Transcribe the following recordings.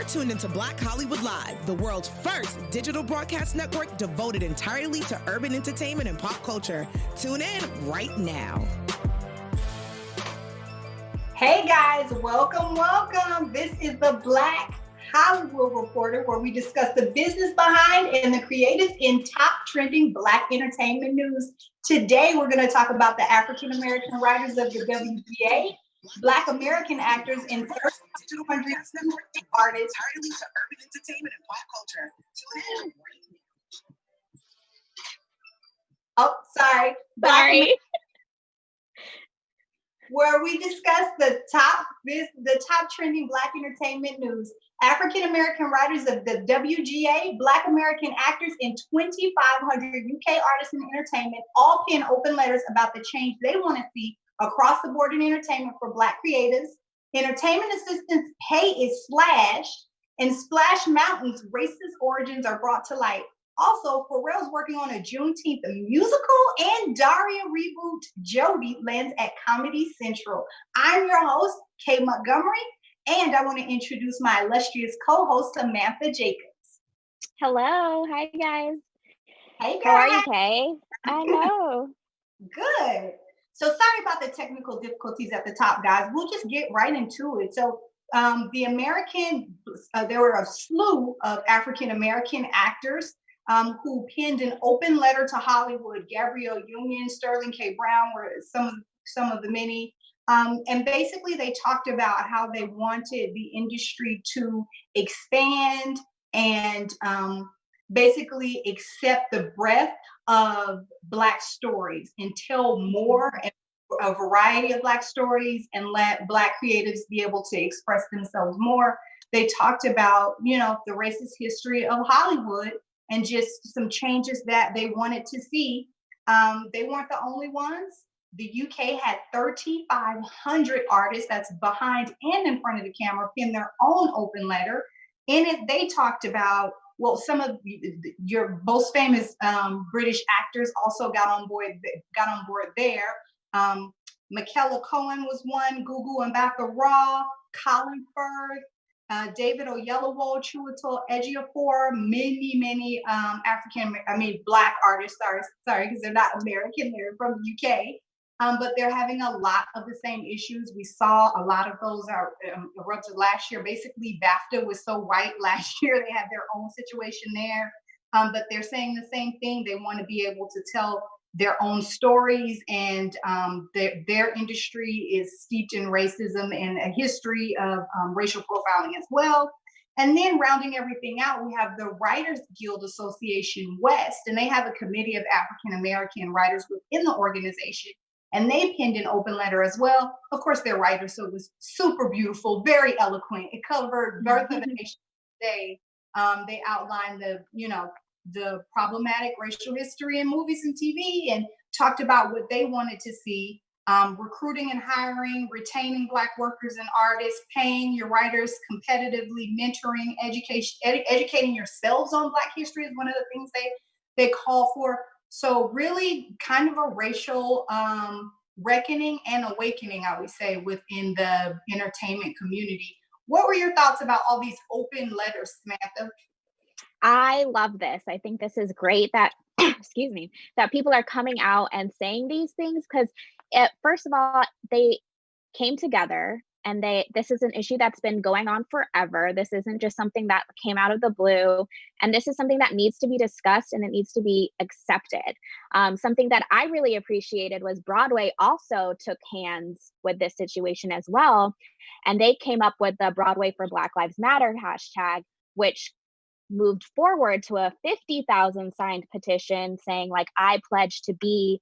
tuned into Black Hollywood Live, the world's first digital broadcast network devoted entirely to urban entertainment and pop culture. Tune in right now. Hey guys, welcome. This is the Black Hollywood Reporter, where we discuss the business behind and the creatives in top trending Black entertainment news. Today, we're going to talk about the African American writers of the WGA, Black American actors, and 200 artists Entirely to urban entertainment and pop culture. Tune in. Oh, sorry. Where we discuss the top trending Black entertainment news. African American writers of the WGA, Black American actors, and 2,500 UK artists in entertainment all pen open letters about the change they want to see across the board in entertainment for Black creatives. Entertainment assistants' pay is slashed, and Splash Mountain's racist origins are brought to light. Also, Pharrell's working on a Juneteenth musical, and Daria reboot Jodi lands at Comedy Central. I'm your host, Kay Montgomery, and I want to introduce my illustrious co-host, Samantha Jacobs. Hello. Hi, guys. Hey, girl. How are you, Kay? I know. Good. So sorry about the technical difficulties at the top, guys. We'll just get right into it. So there were a slew of African American actors who penned an open letter to Hollywood. Gabrielle Union, Sterling K. Brown were some of the many. And basically they talked about how they wanted the industry to expand and basically accept the breadth of Black stories and tell more, a variety of Black stories, and let Black creatives be able to express themselves more. They talked about, the racist history of Hollywood and just some changes that they wanted to see. They weren't the only ones. The UK had 3,500 artists, that's behind and in front of the camera, pen their own open letter. In it, they talked about, some of your most famous British actors also got on board there. Michaela Cohen was one, Gugu and Batha Raw, Colin Firth, David Oyelowo, Chiwetel Ejiofor, many Black artists, sorry, because they're not American, they're from the UK. But they're having a lot of the same issues. We saw a lot of those erupted last year. Basically, BAFTA was so white last year. They had their own situation there. But they're saying the same thing. They want to be able to tell their own stories, and their industry is steeped in racism and a history of racial profiling as well. And then rounding everything out, we have the Writers Guild Association West, and they have a committee of African American writers within the organization. And they penned an open letter as well. Of course, they're writers, so it was super beautiful, very eloquent. It covered Birth of a Nation Day. They outlined the problematic racial history in movies and TV, and talked about what they wanted to see. Recruiting and hiring, retaining Black workers and artists, paying your writers competitively, mentoring, educating yourselves on Black history is one of the things they call for. So really kind of a racial reckoning and awakening, I would say, within the entertainment community. What were your thoughts about all these open letters, Samantha? I love this. I think this is great that, excuse me, that people are coming out and saying these things, because first of all, they came together, and this is an issue that's been going on forever. This isn't just something that came out of the blue, and this is something that needs to be discussed, and it needs to be accepted. Something that I really appreciated was Broadway also took hands with this situation as well, and they came up with the Broadway for Black Lives Matter hashtag, which moved forward to a 50,000 signed petition saying, like, I pledge to be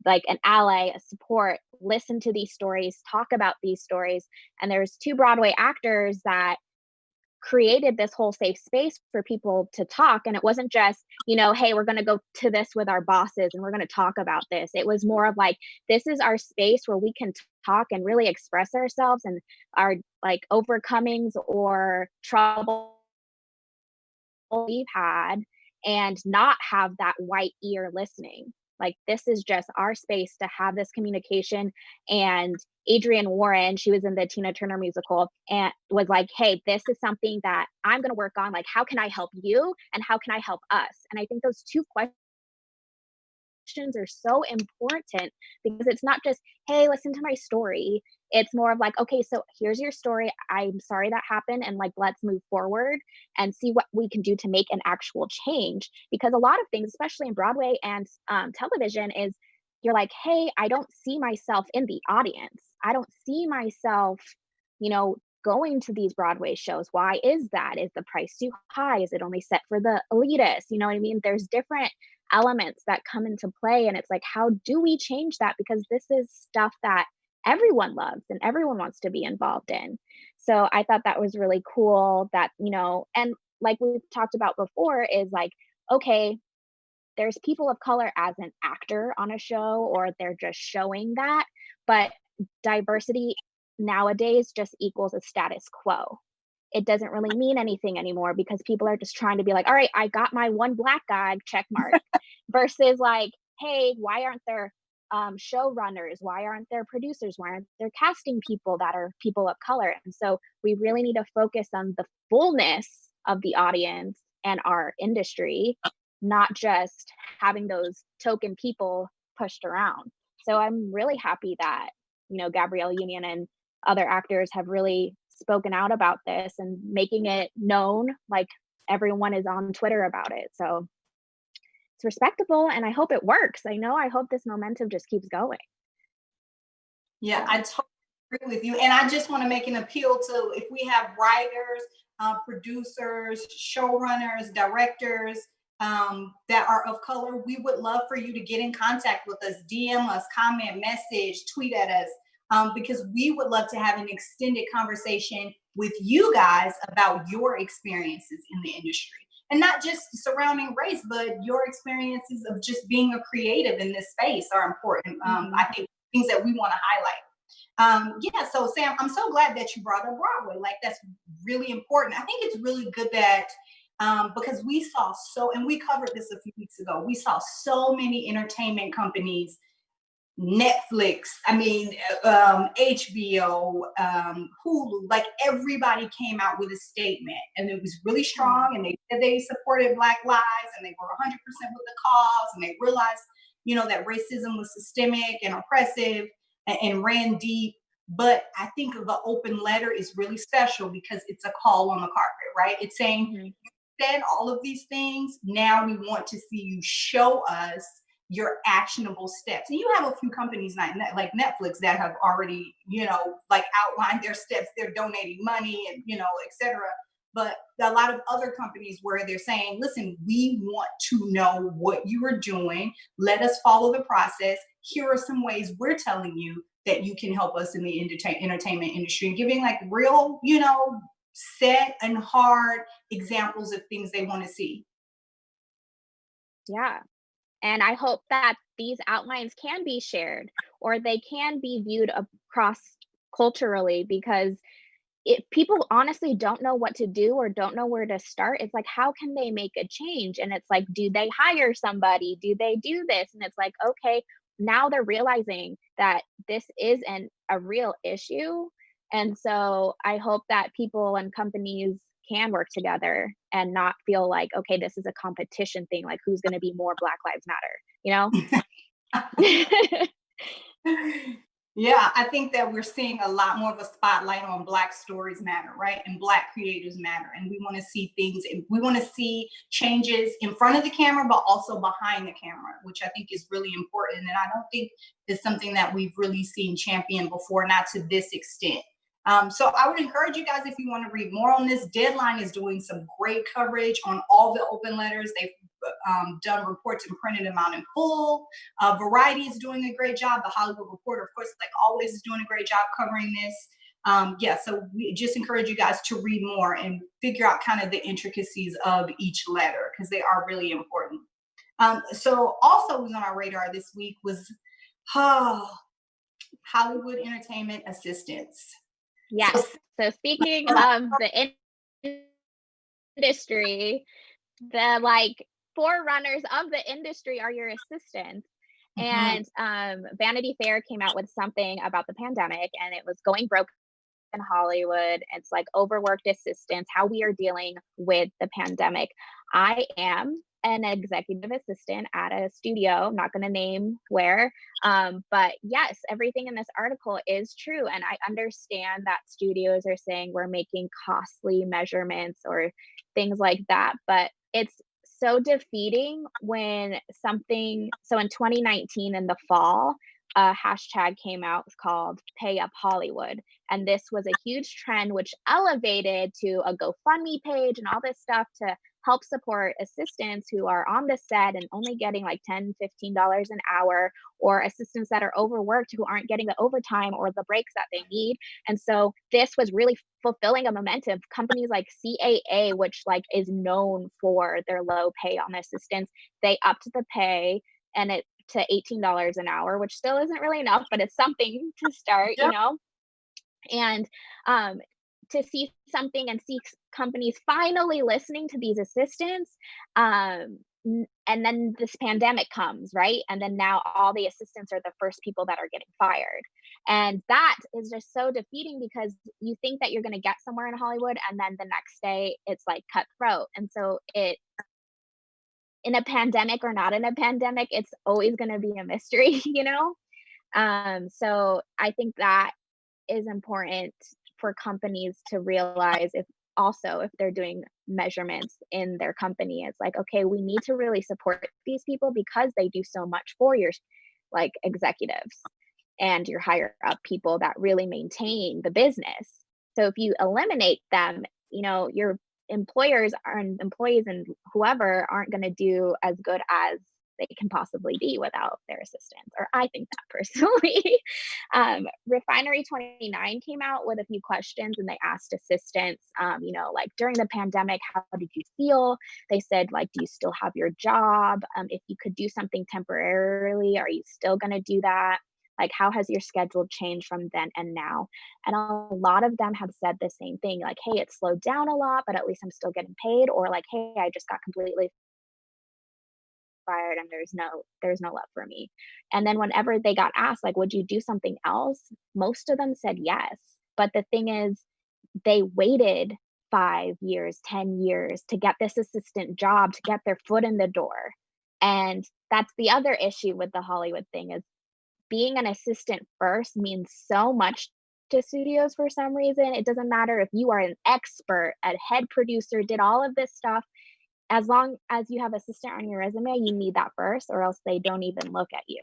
like an ally, a support, listen to these stories, talk about these stories. And there's 2 Broadway actors that created this whole safe space for people to talk. And it wasn't just, hey, we're going to go to this with our bosses and we're going to talk about this. It was more of like, this is our space where we can talk and really express ourselves and our like overcomings or trouble we've had, and not have that white ear listening. Like, this is just our space to have this communication. And Adrienne Warren, she was in the Tina Turner musical, and was like, hey, this is something that I'm going to work on. Like, how can I help you? And how can I help us? And I think those two questions are so important, because it's not just, hey, listen to my story. It's more of like, okay, so here's your story. I'm sorry that happened. And like, let's move forward and see what we can do to make an actual change. Because a lot of things, especially in Broadway and television, is you're like, hey, I don't see myself in the audience. I don't see myself, going to these Broadway shows. Why is that? Is the price too high? Is it only set for the elitists? You know what I mean? There's different elements that come into play. And it's like, how do we change that? Because this is stuff that everyone loves and everyone wants to be involved in. So I thought that was really cool that, and like we've talked about before, is like, okay, there's people of color as an actor on a show, or they're just showing that, but diversity nowadays just equals a status quo. It doesn't really mean anything anymore, because people are just trying to be like, all right, I got my one black guy check mark, versus like, hey, why aren't there showrunners? Why aren't there producers? Why aren't there casting people that are people of color? And so we really need to focus on the fullness of the audience and our industry, not just having those token people pushed around. So I'm really happy that, Gabrielle Union and other actors have really spoken out about this and making it known, like everyone is on Twitter about it. So it's respectable, and I hope it works. I hope this momentum just keeps going. Yeah, I totally agree with you. And I just want to make an appeal to, if we have writers, producers, showrunners, directors that are of color, we would love for you to get in contact with us, DM us, comment, message, tweet at us, because we would love to have an extended conversation with you guys about your experiences in the industry. And not just surrounding race, but your experiences of just being a creative in this space are important. I think things that we want to highlight. Yeah, so Sam, I'm so glad that you brought up Broadway. Like, that's really important. I think it's really good that because we saw and we covered this a few weeks ago, we saw so many entertainment companies, Netflix, HBO, Hulu, like everybody came out with a statement, and it was really strong, and they said they supported Black lives, and they were 100% with the cause, and they realized, that racism was systemic and oppressive and ran deep. But I think the open letter is really special because it's a call on the carpet, right? It's saying, you said all of these things, now we want to see you show us your actionable steps. And you have a few companies like Netflix that have already, like outlined their steps. They're donating money and, et cetera. But a lot of other companies where they're saying, listen, we want to know what you are doing. Let us follow the process. Here are some ways we're telling you that you can help us in the entertainment industry, and giving like real, set and hard examples of things they want to see. Yeah. And I hope that these outlines can be shared, or they can be viewed across culturally, because if people honestly don't know what to do or don't know where to start, it's like, how can they make a change? And it's like, do they hire somebody? Do they do this? And it's like, okay, now they're realizing that this isn't a real issue. And so I hope that people and companies can work together and not feel like, okay, this is a competition thing, like who's going to be more Black Lives Matter. Yeah, I think that we're seeing a lot more of a spotlight on Black stories matter, right? And Black creators matter. And we want to see things, we want to see changes in front of the camera, but also behind the camera, which I think is really important. And I don't think it's something that we've really seen championed before, not to this extent. So I would encourage you guys, if you want to read more on this, Deadline is doing some great coverage on all the open letters. They've done reports and printed them out in full. Variety is doing a great job. The Hollywood Reporter, of course, like always, is doing a great job covering this. So we just encourage you guys to read more and figure out kind of the intricacies of each letter, because they are really important. So also was on our radar this week was Hollywood Entertainment Assistants. Yes. So speaking of the industry, the like forerunners of the industry are your assistants. Mhm. And Vanity Fair came out with something about the pandemic, and it was going broke in Hollywood. It's like overworked assistants, how we are dealing with the pandemic. I am an executive assistant at a studio. I'm not going to name where. But yes, everything in this article is true. And I understand that studios are saying we're making costly measurements or things like that. But it's so defeating when something, so in 2019 in the fall, a hashtag came out called Pay Up Hollywood. And this was a huge trend, which elevated to a GoFundMe page and all this stuff to help support assistants who are on the set and only getting like $10, $15 an hour, or assistants that are overworked who aren't getting the overtime or the breaks that they need. And so this was really fulfilling a momentum. Companies like CAA, which like is known for their low pay on assistants, they upped the pay and it to $18 an hour, which still isn't really enough, but it's something to start, Yeah. And um, to see something and see companies finally listening to these assistants, and then this pandemic comes, right? And then now all the assistants are the first people that are getting fired. And that is just so defeating because you think that you're going to get somewhere in Hollywood, and then the next day it's like cutthroat. And so in a pandemic or not in a pandemic, it's always going to be a mystery, So I think that is important for companies to realize, if they're doing measurements in their company, it's like, okay, we need to really support these people because they do so much for your like executives and your higher up people that really maintain the business. So if you eliminate them, your employers and employees and whoever aren't going to do as good as they can possibly be without their assistants. Or I think that personally. Refinery 29 came out with a few questions and they asked assistants, like during the pandemic, how did you feel? They said, like, do you still have your job? If you could do something temporarily, are you still going to do that? Like, how has your schedule changed from then and now? And a lot of them have said the same thing, like, hey, it slowed down a lot, but at least I'm still getting paid. Or like, hey, I just got completely fired and there's no love for me. And then whenever they got asked, like, would you do something else? Most of them said yes. But the thing is, they waited 5 years, 10 years to get this assistant job, to get their foot in the door. And that's the other issue with the Hollywood thing, is being an assistant first means so much to studios for some reason. It doesn't matter if you are an expert, a head producer, did all of this stuff. As long as you have assistant on your resume, you need that first, or else they don't even look at you.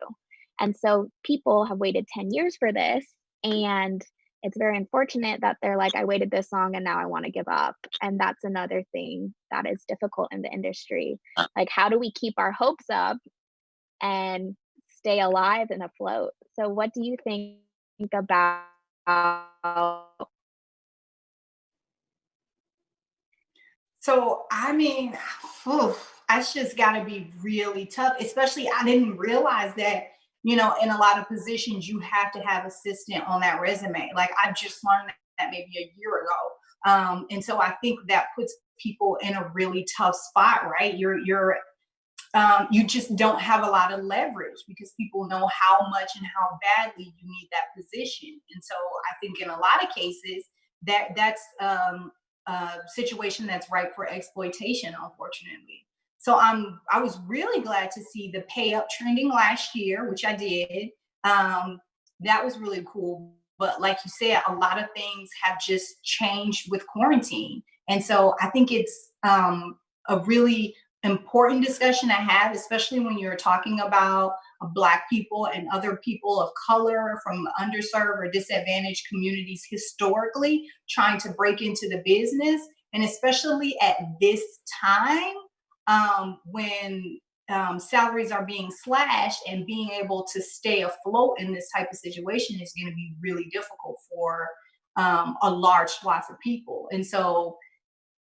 And so people have waited 10 years for this. And it's very unfortunate that they're like, I waited this long and now I want to give up. And that's another thing that is difficult in the industry. Like, how do we keep our hopes up and stay alive and afloat? So, what do you think about? So, I mean, phew, that's just got to be really tough. Especially, I didn't realize that, in a lot of positions, you have to have assistant on that resume. Like, I just learned that maybe a year ago. And so I think that puts people in a really tough spot, right? You just don't have a lot of leverage because people know how much and how badly you need that position. And so I think in a lot of cases that's a situation that's ripe for exploitation, unfortunately. So I was really glad to see the pay up trending last year, which I did. That was really cool. But like you said, a lot of things have just changed with quarantine. And so I think it's a really important discussion to have, especially when you're talking about Black people and other people of color from underserved or disadvantaged communities historically trying to break into the business. And especially at this time, when salaries are being slashed, and being able to stay afloat in this type of situation is going to be really difficult for a large swath of people. And so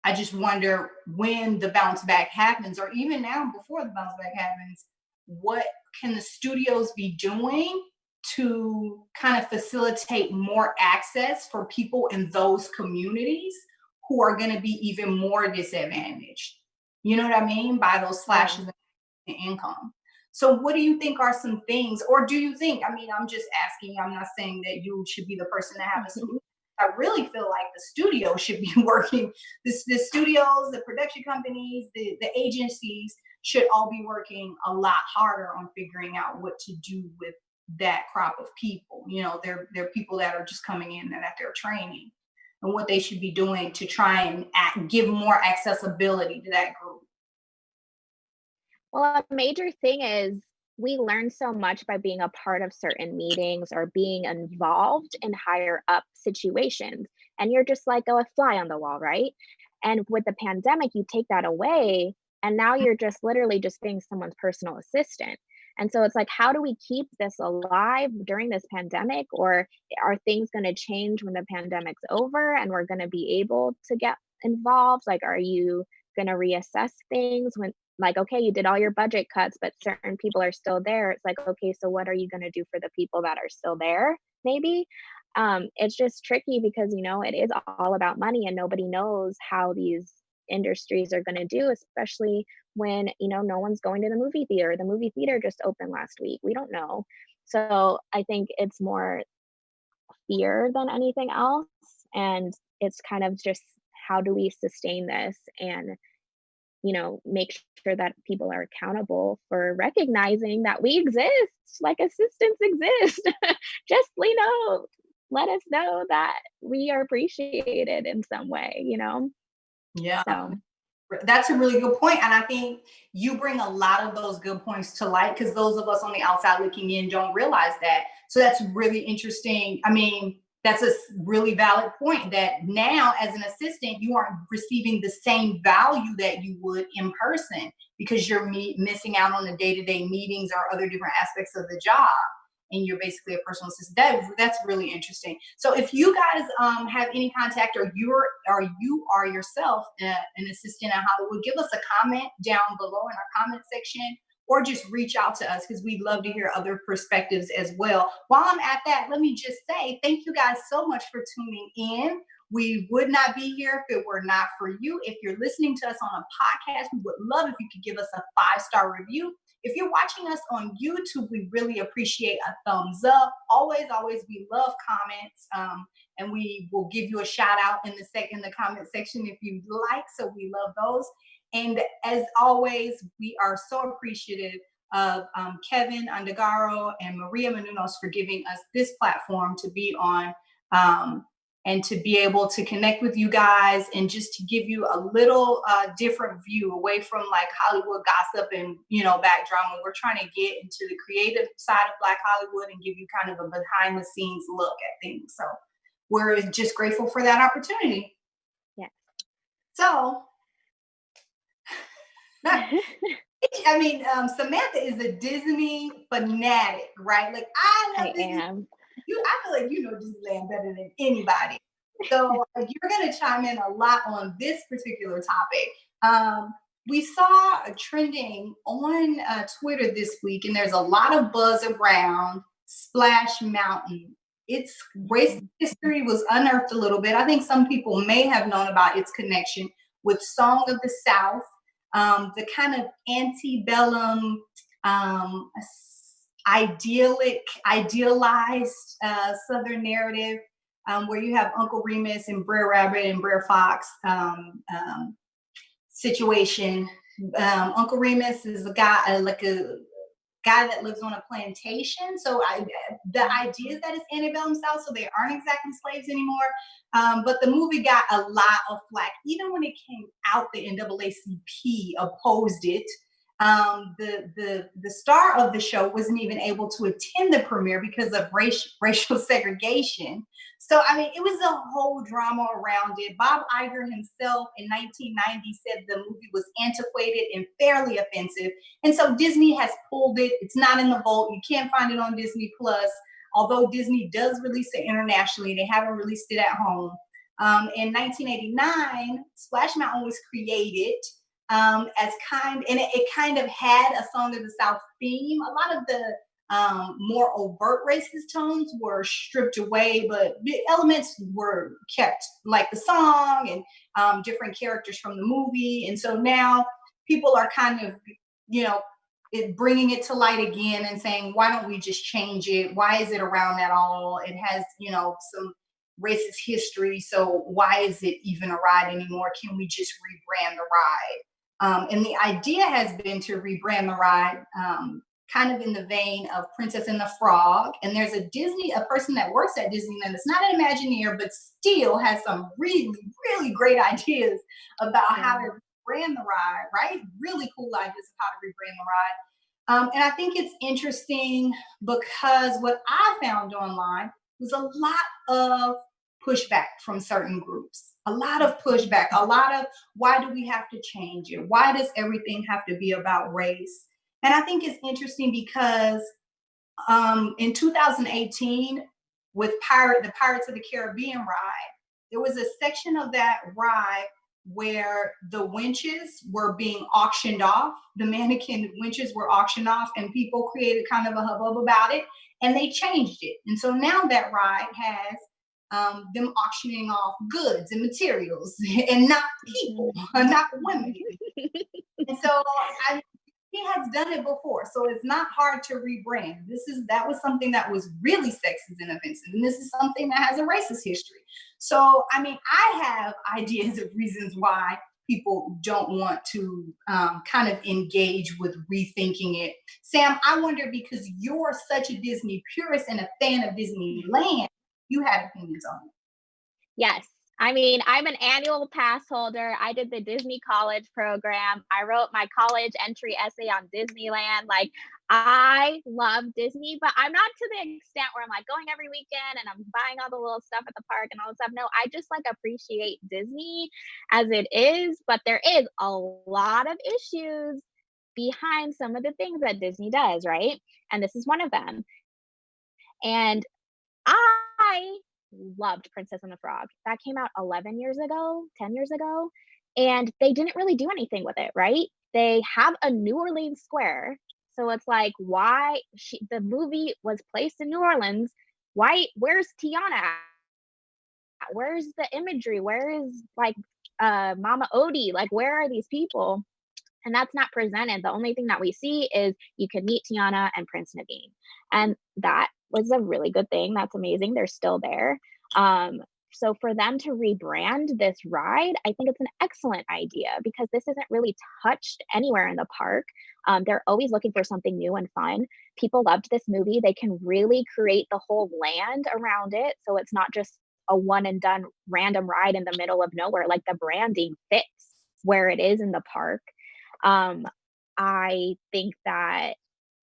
I just wonder, when the bounce back happens, or even now before the bounce back happens, what can the studios be doing to kind of facilitate more access for people in those communities who are going to be even more disadvantaged? You know what I mean? By those Yeah. slashes in income. So what do you think are some things, or do you think, I mean, I'm just asking, I'm not saying that you should be the person to have a solution. I really feel like the studio should be working. The studios, the production companies, the agencies should all be working a lot harder on figuring out what to do with that crop of people. You know, they're people that are just coming in and that they're training, and what they should be doing to try and give more accessibility to that group. Well, a major thing is we learn so much by being a part of certain meetings or being involved in higher up situations. And you're just like a fly on the wall, right? And with the pandemic, you take that away, and now you're just literally just being someone's personal assistant. And so it's like, how do we keep this alive during this pandemic? Or are things going to change when the pandemic's over and we're going to be able to get involved? Like, are you going to reassess things when, like, okay, you did all your budget cuts, but certain people are still there? It's like, okay, so what are you going to do for the people that are still there? Maybe. It's just tricky because, you know, it is all about money and nobody knows how these industries are going to do, especially when, you know, no one's going to the movie theater. The movie theater just opened last week. We don't know. So I think it's more fear than anything else. And it's kind of just, how do we sustain this and, you know, make sure that people are accountable for recognizing that we exist, like assistants exist. Just, you know, let us know that we are appreciated in some way, you know? Yeah. So, That's a really good point. And I think you bring a lot of those good points to light, because those of us on the outside looking in don't realize that. So that's really interesting. I mean, that's a really valid point, that now as an assistant, you aren't receiving the same value that you would in person, because you're missing out on the day-to-day meetings or other different aspects of the job. And you're basically a personal assistant. That's really interesting. So if you guys have any contact, or you are yourself an assistant in Hollywood, give us a comment down below in our comment section, or just reach out to us, because we'd love to hear other perspectives as well. While I'm at that, let me just say thank you guys so much for tuning in. We would not be here if it were not for you. If you're listening to us on a podcast, we would love if you could give us a 5-star review. If you're watching us on YouTube, we really appreciate a thumbs up. Always, we love comments, and we will give you a shout out in the comment section if you'd like. So we love those. And as always, we are so appreciative of Kevin Andegaro and Maria Menounos for giving us this platform to be on, and to be able to connect with you guys, and just to give you a little different view away from like Hollywood gossip and, you know, back drama. We're trying to get into the creative side of Black Hollywood and give you kind of a behind the scenes look at things. So we're just grateful for that opportunity. yeah. So, I mean, Samantha is a Disney fanatic, right? Like, I love Disney. am. I feel like you know Disneyland better than anybody. So you're going to chime in a lot on this particular topic. We saw a trending on Twitter this week, and there's a lot of buzz around Splash Mountain. Its race history was unearthed a little bit. I think some people may have known about its connection with Song of the South, the kind of antebellum, idealized Southern narrative, where you have Uncle Remus and Brer Rabbit and Brer Fox situation. Uncle Remus is a guy, like a guy that lives on a plantation. So the idea is that it's antebellum South, so they aren't exactly slaves anymore. But the movie got a lot of flack. Even when it came out, the NAACP opposed it. The star of the show wasn't even able to attend the premiere because of racial segregation. So, I mean, it was a whole drama around it. Bob Iger himself in 1990 said the movie was antiquated and fairly offensive. And so Disney has pulled it. It's not in the vault. You can't find it on Disney Plus. Although Disney does release it internationally, they haven't released it at home. In 1989, Splash Mountain was created and it kind of had a Song of the South theme. A lot of the more overt racist tones were stripped away, but the elements were kept, like the song and different characters from the movie. And so now people are kind of, you know, bringing it to light again and saying, why don't we just change it? Why is it around at all? It has, some racist history. So why is it even a ride anymore? Can we just rebrand the ride? And the idea has been to rebrand the ride kind of in the vein of Princess and the Frog. And there's a person that works at Disneyland that's not an Imagineer, but still has some really, really great ideas about how to rebrand the ride, right? Really cool ideas of how to rebrand the ride. And I think it's interesting because what I found online was a lot of pushback from certain groups, a lot of pushback, a lot of why do we have to change it? Why does everything have to be about race? And I think it's interesting because in 2018, with the Pirates of the Caribbean ride, there was a section of that ride where the winches were being auctioned off. The mannequin winches were auctioned off, and people created kind of a hubbub about it, and they changed it. And so now that ride has them auctioning off goods and materials and not people, not women. And so he has done it before, so it's not hard to rebrand. That was something that was really sexist and offensive, and this is something that has a racist history. So, I mean, I have ideas of reasons why people don't want to kind of engage with rethinking it. Sam, I wonder, because you're such a Disney purist and a fan of Disneyland, you have opinions on it. Yes. I mean, I'm an annual pass holder. I did the Disney College program. I wrote my college entry essay on Disneyland. Like, I love Disney, but I'm not to the extent where I'm like going every weekend and I'm buying all the little stuff at the park and all this stuff. No, I just like appreciate Disney as it is, but there is a lot of issues behind some of the things that Disney does, right? And this is one of them. And I loved Princess and the Frog. That came out 11 years ago, 10 years ago, and they didn't really do anything with it, right? They have a New Orleans square. So it's like, the movie was placed in New Orleans. Where's Tiana at? Where's the imagery? Where is like Mama Odie? Like, where are these people? And that's not presented. The only thing that we see is you can meet Tiana and Prince Naveen. And that was a really good thing. That's amazing. They're still there. So for them to rebrand this ride, I think it's an excellent idea because this isn't really touched anywhere in the park. They're always looking for something new and fun. People loved this movie. They can really create the whole land around it. So it's not just a one and done random ride in the middle of nowhere. Like, the branding fits where it is in the park. I think that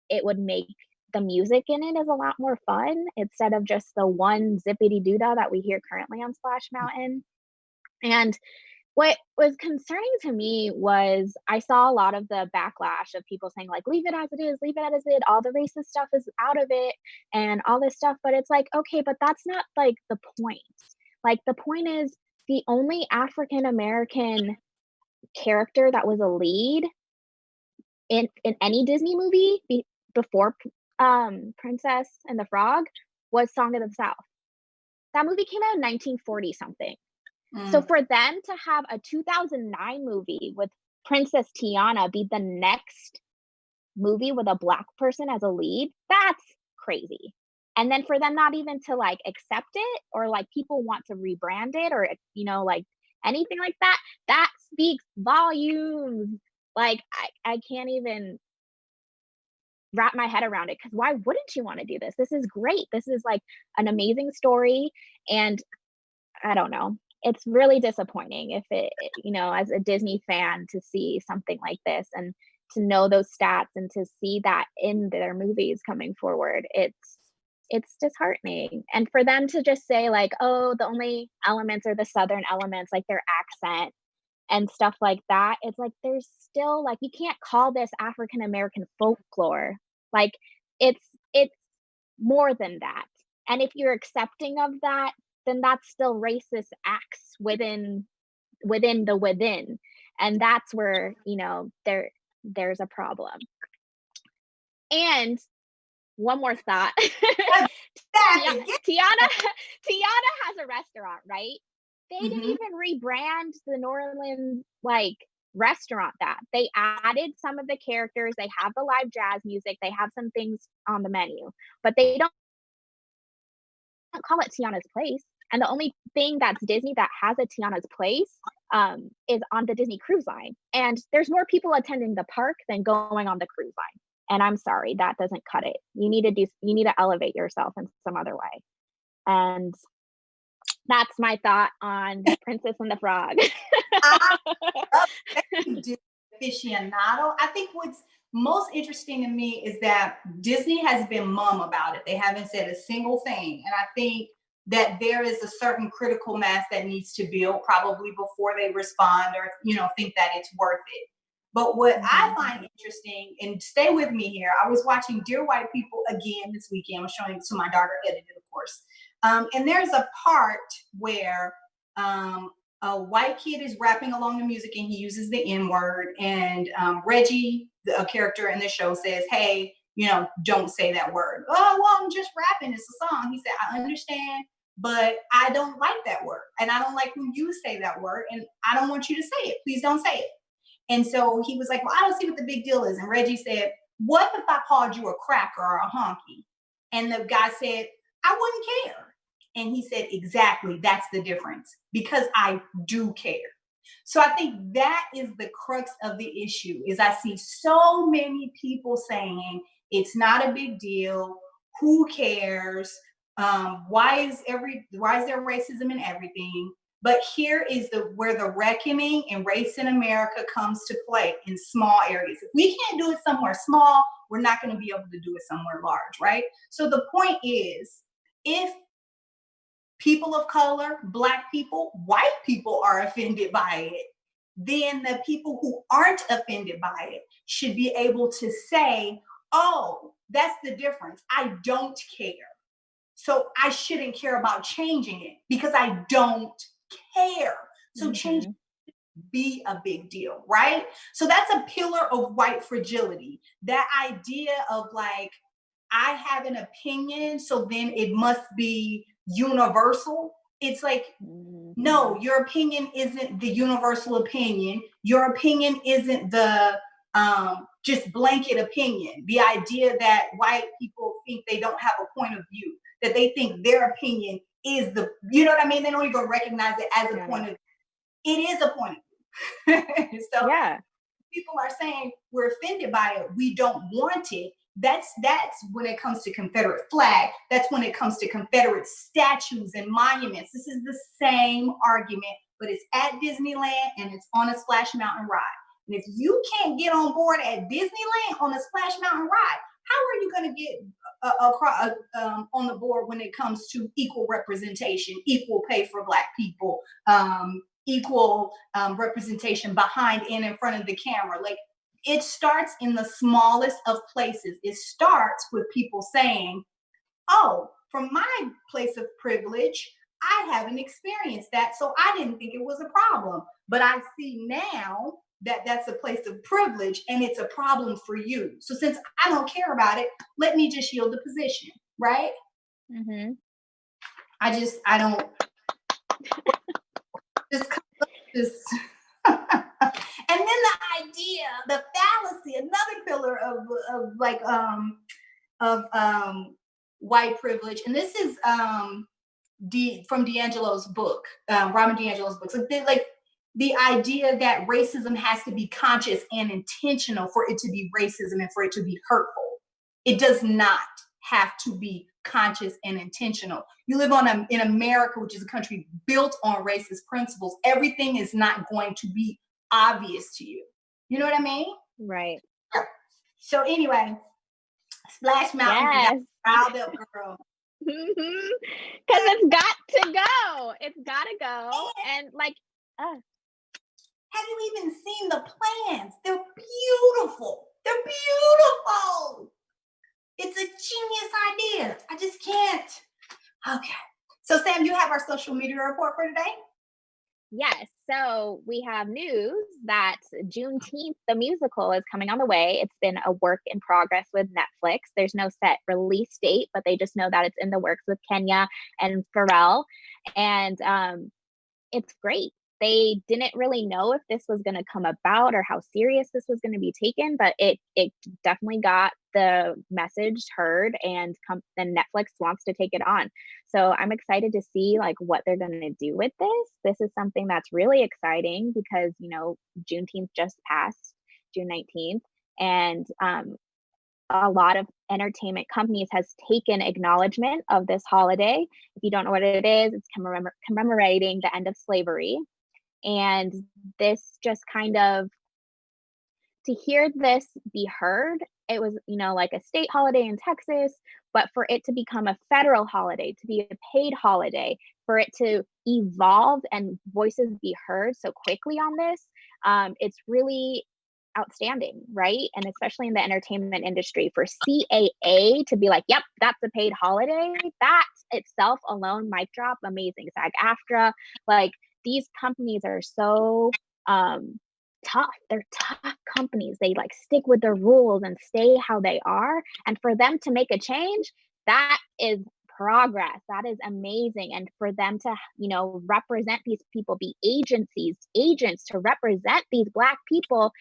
it would make the music in it is a lot more fun instead of just the one zippity doodah that we hear currently on Splash Mountain. And what was concerning to me was I saw a lot of the backlash of people saying, like, leave it as it is, leave it as it is, all the racist stuff is out of it and all this stuff. But it's like, okay, but that's not like the point. Like, the point is the only African American character that was a lead in any Disney movie before Princess and the Frog was Song of the South. That movie came out in 1940 something. So for them to have a 2009 movie with Princess Tiana be the next movie with a Black person as a lead, that's crazy. And then for them not even to like accept it, or like people want to rebrand it, or like anything like that, that speaks volumes. Like, I can't even wrap my head around it, because why wouldn't you want to do this? This is great. This is like an amazing story. And I don't know. It's really disappointing if as a Disney fan, to see something like this and to know those stats and to see that in their movies coming forward. It's disheartening. And for them to just say like, oh, the only elements are the Southern elements, like their accent and stuff like that. It's like, there's still like, you can't call this African American folklore. Like, it's more than that. And if you're accepting of that, then that's still racist acts within the within. And that's where, there's a problem. And one more thought. Tiana has a restaurant, right? They didn't even rebrand the New Orleans like restaurant that. They added some of the characters, they have the live jazz music, they have some things on the menu, but they don't call it Tiana's Place. And the only thing that's Disney that has a Tiana's Place is on the Disney Cruise Line. And there's more people attending the park than going on the cruise line. And I'm sorry, that doesn't cut it. You need to elevate yourself in some other way. And that's my thought on Princess and the Frog. I love that you do aficionado. I think what's most interesting to me is that Disney has been mum about it. They haven't said a single thing. And I think that there is a certain critical mass that needs to build probably before they respond or, think that it's worth it. But what I find interesting, and stay with me here, I was watching Dear White People again this weekend. I was showing it to my daughter, edited, of course. And there's a part where a white kid is rapping along the music and he uses the N-word. And Reggie, a character in the show, says, hey, don't say that word. Oh, well, I'm just rapping. It's a song. He said, I understand, but I don't like that word. And I don't like when you say that word. And I don't want you to say it. Please don't say it. And so he was like, well, I don't see what the big deal is. And Reggie said, what if I called you a cracker or a honky? And the guy said, I wouldn't care. And he said, exactly, that's the difference, because I do care. So I think that is the crux of the issue, is I see so many people saying it's not a big deal. Who cares? Why is there racism in everything? But here is where the reckoning and race in America comes to play in small areas. If we can't do it somewhere small, we're not going to be able to do it somewhere large, right? So the point is, if people of color, Black people, white people are offended by it, then the people who aren't offended by it should be able to say, oh, that's the difference. I don't care. So I shouldn't care about changing it because I don't care. So change be a big deal, right? So that's a pillar of white fragility. That idea of like, I have an opinion, so then it must be universal. It's like, no, your opinion isn't the universal opinion. Your opinion isn't the just blanket opinion. The idea that white people think they don't have a point of view, that they think their opinion is you know what I mean? They don't even recognize it as a point of view. It is a point of view. So people are saying we're offended by it. We don't want it. That's when it comes to Confederate flag. That's when it comes to Confederate statues and monuments. This is the same argument, but it's at Disneyland and it's on a Splash Mountain ride. And if you can't get on board at Disneyland on a Splash Mountain ride, how are you going to get on the board when it comes to equal representation, equal pay for Black people, equal representation behind and in front of the camera? Like, it starts in the smallest of places. It starts with people saying, oh, from my place of privilege, I haven't experienced that, so I didn't think it was a problem. But I see now that that's a place of privilege and it's a problem for you. So since I don't care about it, let me just yield the position, right? I don't just and then the idea, the fallacy, another pillar of white privilege, and this is from D'Angelo's book, Robin DiAngelo's book. So the idea that racism has to be conscious and intentional for it to be racism and for it to be hurtful. It does not have to be conscious and intentional. You live in America, which is a country built on racist principles. Everything is not going to be obvious to you. You know what I mean? Right. So anyway, Splash Mountain, riled up, girl. Because it's got to go. It's got to go. And like, have you even seen the plans? They're beautiful. They're beautiful. It's a genius idea. I just can't. Okay. So Sam, you have our social media report for today? Yes. So we have news that Juneteenth, the musical, is coming on the way. It's been a work in progress with Netflix. There's no set release date, but they just know that it's in the works with Kenya and Pharrell. And it's great. they didn't really know if this was going to come about or how serious this was going to be taken, but it definitely got the message heard, and then Netflix wants to take it on. So I'm excited to see like what they're going to do with this. This is something that's really exciting because, you know, Juneteenth just passed, June 19th, and a lot of entertainment companies has taken acknowledgement of this holiday. If you don't know what it is, it's commemorating the end of slavery. And this just kind of, to hear this be heard, it was, you know, like a state holiday in Texas, but for it to become a federal holiday, to be a paid holiday, for it to evolve and voices be heard so quickly on this, it's really outstanding, right? And especially in the entertainment industry, for CAA to be like, yep, that's a paid holiday, that itself alone, mic drop, amazing. SAG-AFTRA, like these companies are so tough. They're tough companies. They like stick with the rules and stay how they are. And for them to make a change, that is progress. That is amazing. And for them to, you know, represent these people, be agents to represent these Black people,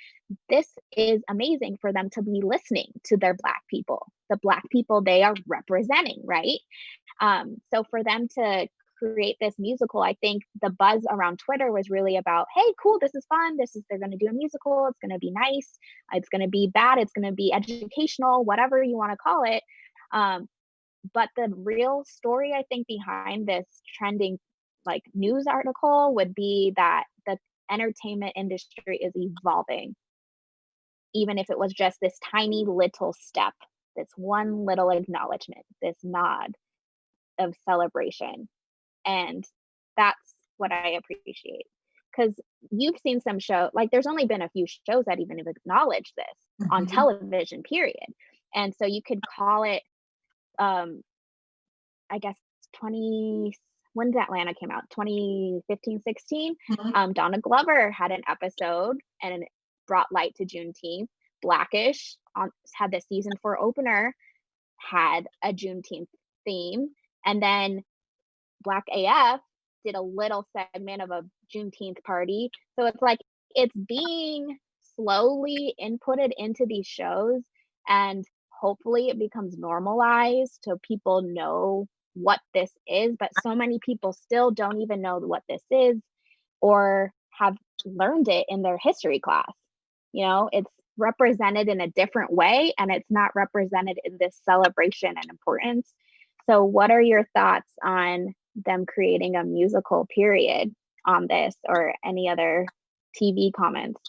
this is amazing for them to be listening to their Black people, the Black people they are representing, right? So for them to create this musical, I think the buzz around Twitter was really about, hey, cool, this is fun. They're going to do a musical. It's going to be nice. It's going to be bad. It's going to be educational, whatever you want to call it. But the real story, I think, behind this trending like news article would be that the entertainment industry is evolving. Even if it was just this tiny little step, this one little acknowledgement, this nod of celebration. And that's what I appreciate. Because you've seen some show, like there's only been a few shows that even have acknowledged this on television, period. And so you could call it, I guess, when did Atlanta came out? 2015, 16. Donna Glover had an episode and it brought light to Juneteenth. Black-ish had the season 4 opener, had a Juneteenth theme. And then Black AF did a little segment of a Juneteenth party. So it's like it's being slowly inputted into these shows, and hopefully it becomes normalized so people know what this is. But so many people still don't even know what this is or have learned it in their history class. You know, it's represented in a different way, and it's not represented in this celebration and importance. So what are your thoughts on them creating a musical period on this, or any other TV comments?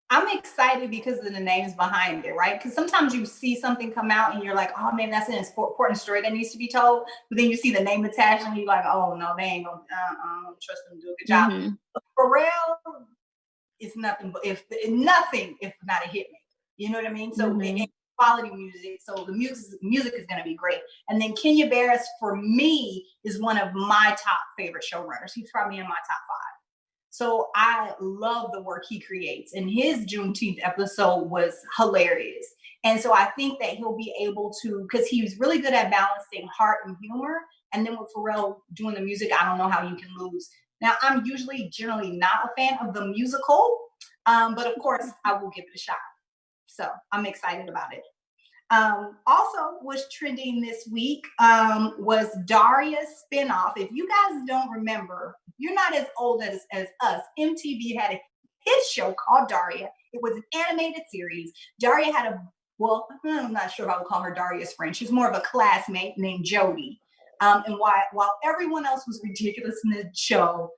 I'm excited because of the names behind it, right? Because sometimes you see something come out and you're like, oh man, that's an important story that needs to be told. But then you see the name attached and you're like, oh no, they ain't gonna, I don't trust them to do a good job. But Pharrell is nothing if not a hit maker. You know what I mean? So quality music. So the music is going to be great. And then Kenya Barris, for me, is one of my top favorite showrunners. He's probably in my top 5. So I love the work he creates. And his Juneteenth episode was hilarious. And so I think that he'll be able to, because he was really good at balancing heart and humor. And then with Pharrell doing the music, I don't know how you can lose. Now, I'm generally not a fan of the musical, but of course, I will give it a shot. So I'm excited about it. Also, what's trending this week was Daria's spinoff. If you guys don't remember, you're not as old as us. MTV had a hit show called Daria. It was an animated series. Daria had I'm not sure if I would call her Daria's friend. She's more of a classmate named Jodi. And while everyone else was ridiculous in the show,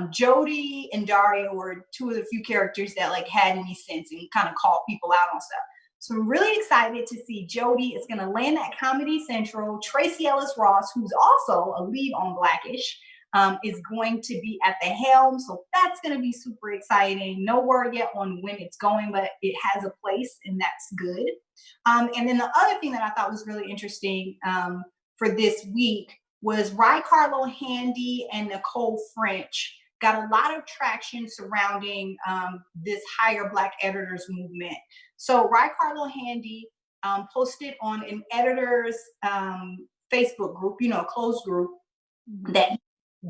Jodi and Daria were two of the few characters that like had any sense and kind of called people out on stuff. So I'm really excited to see Jodi is going to land at Comedy Central. Tracee Ellis Ross, who's also a lead on Black-ish, is going to be at the helm. So that's going to be super exciting. No word yet on when it's going, but it has a place and that's good. And then the other thing that I thought was really interesting for this week was Carlo Handy and Nicole French got a lot of traction surrounding this Hire Black Editors movement. So Carlo Handy posted on an editor's Facebook group, closed group, that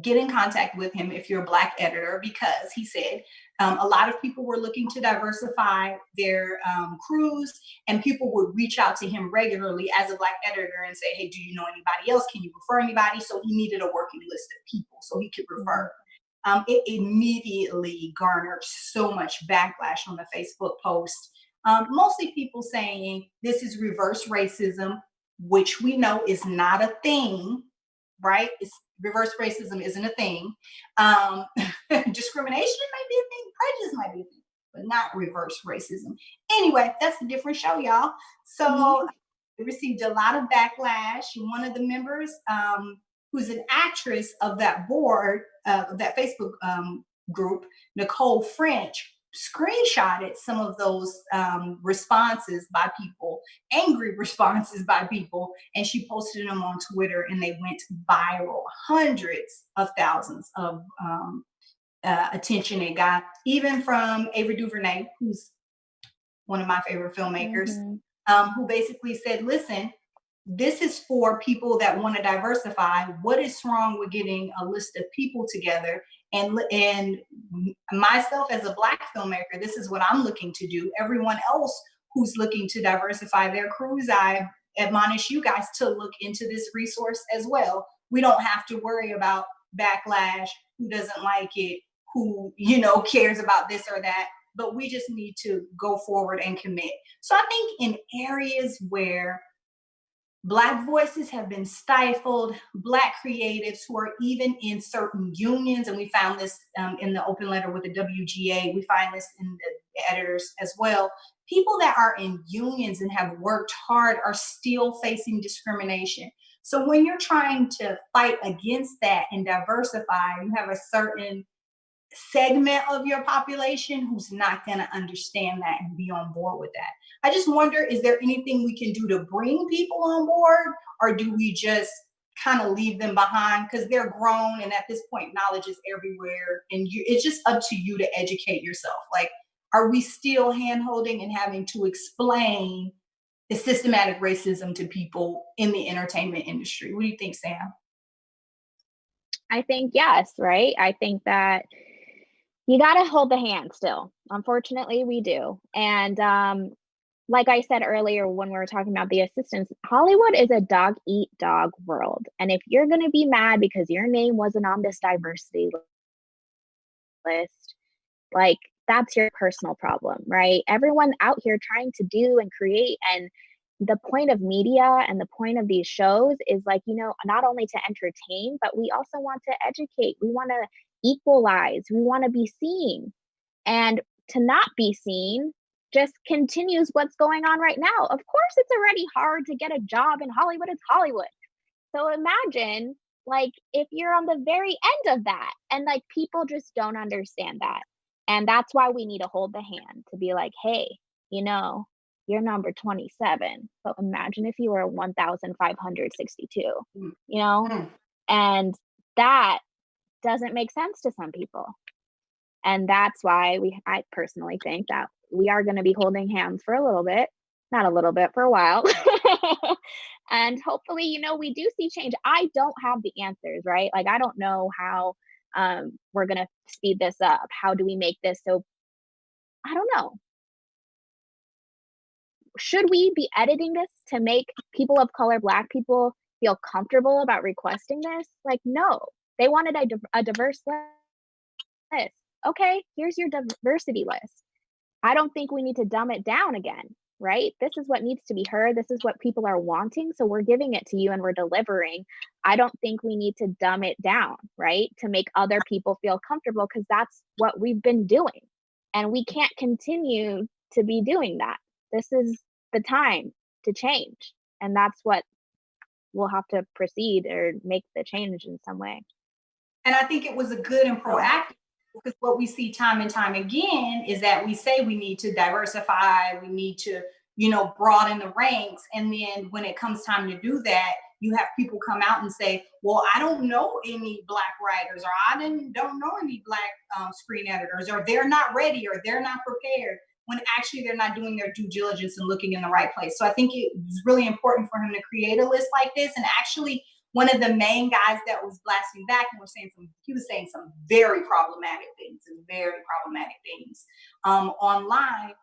get in contact with him if you're a Black editor, because he said a lot of people were looking to diversify their crews, and people would reach out to him regularly as a Black editor and say, hey, do you know anybody else? Can you refer anybody? So he needed a working list of people so he could refer. It immediately garnered so much backlash on the Facebook post. Mostly people saying this is reverse racism, which we know is not a thing, right? Reverse racism isn't a thing. Discrimination might be a thing, prejudice might be a thing, but not reverse racism. Anyway, that's a different show, y'all. So we received a lot of backlash. One of the members, who's an actress of that board, that Facebook group, Nicole French, screenshotted some of those responses by people, angry responses by people, and she posted them on Twitter, and they went viral. Hundreds of thousands of attention it got, even from Ava DuVernay, who's one of my favorite filmmakers, who basically said, listen, this is for people that want to diversify. What is wrong with getting a list of people together? And myself as a Black filmmaker, this is what I'm looking to do. Everyone else who's looking to diversify their crews, I admonish you guys to look into this resource as well. We don't have to worry about backlash, who doesn't like it, who, cares about this or that, but we just need to go forward and commit. So I think in areas where Black voices have been stifled, Black creatives who are even in certain unions, and we found this in the open letter with the WGA, we find this in the editors as well, people that are in unions and have worked hard are still facing discrimination. So when you're trying to fight against that and diversify, you have a certain segment of your population who's not going to understand that and be on board with that. I just wonder, is there anything we can do to bring people on board, or do we just kind of leave them behind because they're grown, and at this point knowledge is everywhere, and it's just up to you to educate yourself? Like, are we still hand-holding and having to explain the systematic racism to people in the entertainment industry? What do you think, Sam? I think yes, right? I think that you got to hold the hand still. Unfortunately, we do. And like I said earlier when we were talking about the assistants, Hollywood is a dog eat dog world. And if you're going to be mad because your name wasn't on this diversity list, like, that's your personal problem, right? Everyone out here trying to do and create, and the point of media and the point of these shows is, like, not only to entertain, but we also want to educate. We want to equalize. We want to be seen. And to not be seen just continues what's going on right now. Of course, it's already hard to get a job in Hollywood. It's Hollywood. So imagine, like, if you're on the very end of that, and, like, people just don't understand that. And that's why we need to hold the hand to be like, hey, you're number 27, but imagine if you were 1,562, and that doesn't make sense to some people. And that's why I personally think that we are going to be holding hands for a little bit, not a little bit, for a while. And hopefully, we do see change. I don't have the answers, right? Like, I don't know how we're going to speed this up. How do we make this so, I don't know. Should we be editing this to make people of color, Black people, feel comfortable about requesting this? Like, no. They wanted a diverse list. Okay, here's your diversity list. I don't think we need to dumb it down again, right? This is what needs to be heard. This is what people are wanting. So we're giving it to you and we're delivering. I don't think we need to dumb it down, right? To make other people feel comfortable, because that's what we've been doing. And we can't continue to be doing that. This is the time to change. And that's what we'll have to proceed or make the change in some way. And I think it was a good and proactive, because what we see time and time again is that we say we need to diversify, we need to, broaden the ranks. And then when it comes time to do that, you have people come out and say, well, I don't know any Black writers, or I don't know any Black screen editors, or they're not ready, or they're not prepared, when actually they're not doing their due diligence and looking in the right place. So I think it was really important for him to create a list like this and actually one of the main guys that was blasting back and he was saying some very problematic things online.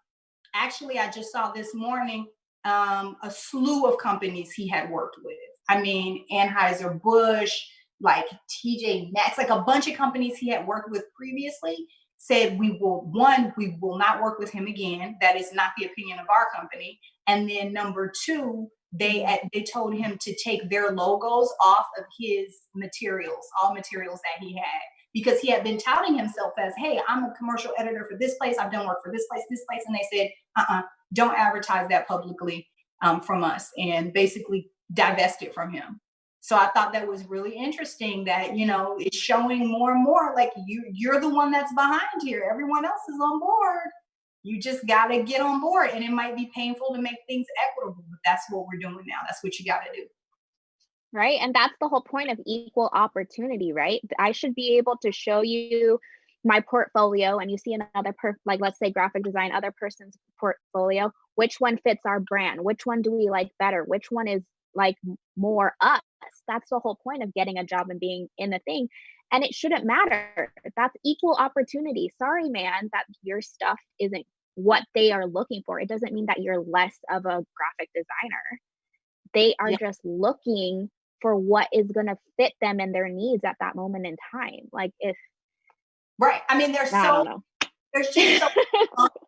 Actually, I just saw this morning a slew of companies he had worked with. I mean, Anheuser-Busch, like TJ Maxx, like a bunch of companies he had worked with previously said, we will not work with him again. That is not the opinion of our company. And then number two, they told him to take their logos off of his materials, all materials that he had, because he had been touting himself as, hey, I'm a commercial editor for this place. I've done work for this place. And they said, don't advertise that publicly from us, and basically divest it from him. So I thought that was really interesting that, you know, it's showing more and more like you're the one that's behind here. Everyone else is on board. You just got to get on board, and it might be painful to make things equitable, but that's what we're doing now. That's what you got to do. Right. And that's the whole point of equal opportunity, right? I should be able to show you my portfolio, and you see another like, let's say graphic design, other person's portfolio, which one fits our brand? Which one do we like better? Which one is like more us? That's the whole point of getting a job and being in the thing. And it shouldn't matter. That's equal opportunity. Sorry, man, that your stuff isn't what they are looking for. It doesn't mean that you're less of a graphic designer. They are just looking for what is going to fit them and their needs at that moment in time. Like right. I mean, there's just so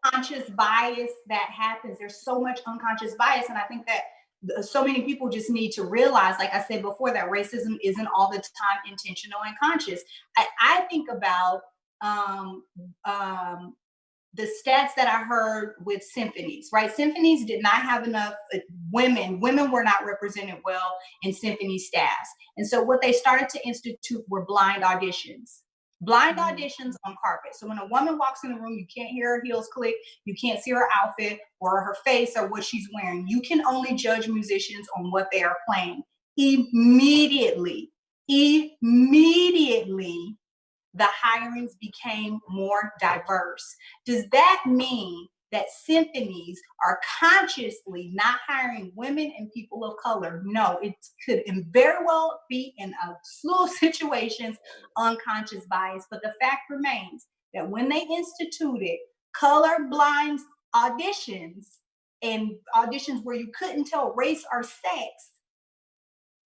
unconscious bias that happens. There's so much unconscious bias. And I think that so many people just need to realize, like I said before, that racism isn't all the time intentional and conscious. I think about the stats that I heard with symphonies, right? Symphonies did not have enough women. Women were not represented well in symphony staffs. And so what they started to institute were blind auditions. Blind auditions on carpet. So when a woman walks in the room, you can't hear her heels click, you can't see her outfit or her face or what she's wearing. You can only judge musicians on what they are playing. Immediately, the hirings became more diverse. Does that mean that symphonies are consciously not hiring women and people of color? No, it could very well be, in a slew of situations, unconscious bias. But the fact remains that when they instituted colorblind auditions and auditions where you couldn't tell race or sex,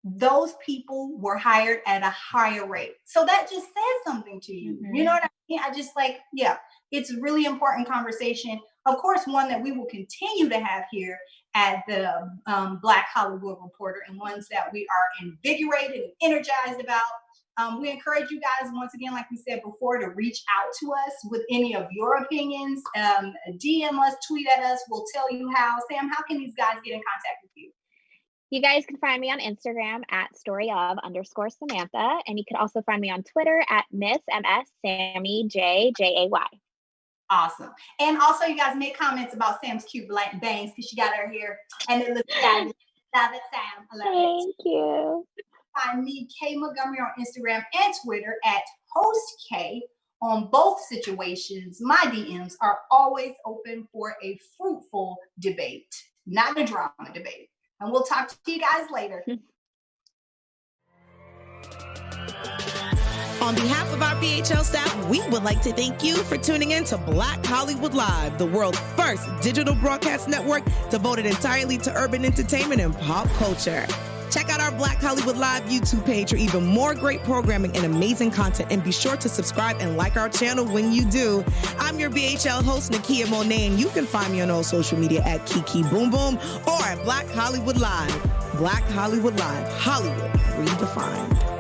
those people were hired at a higher rate. So that just says something to you. You know what I mean? I just it's a really important conversation. Of course, one that we will continue to have here at the Black Hollywood Reporter, and ones that we are invigorated and energized about. We encourage you guys, once again, like we said before, to reach out to us with any of your opinions. DM us, tweet at us. We'll tell you how. Sam, how can these guys get in contact with you? You guys can find me on Instagram at storyof_Samantha. And you can also find me on Twitter at Miss MS Sammy J Jay. Awesome. And also, you guys make comments about Sam's cute black bangs, because she got her hair and it looks fabulous. Love it, Sam. I love it. Thank you. Find me, K Montgomery, on Instagram and Twitter at HostK. On both situations, my DMs are always open for a fruitful debate, not a drama debate. And we'll talk to you guys later. On behalf of our BHL staff, we would like to thank you for tuning in to Black Hollywood Live, the world's first digital broadcast network devoted entirely to urban entertainment and pop culture. Check out our Black Hollywood Live YouTube page for even more great programming and amazing content. And be sure to subscribe and like our channel when you do. I'm your BHL host, Nakia Monet, and you can find me on all social media at Kiki Boom Boom or at Black Hollywood Live. Black Hollywood Live, Hollywood redefined.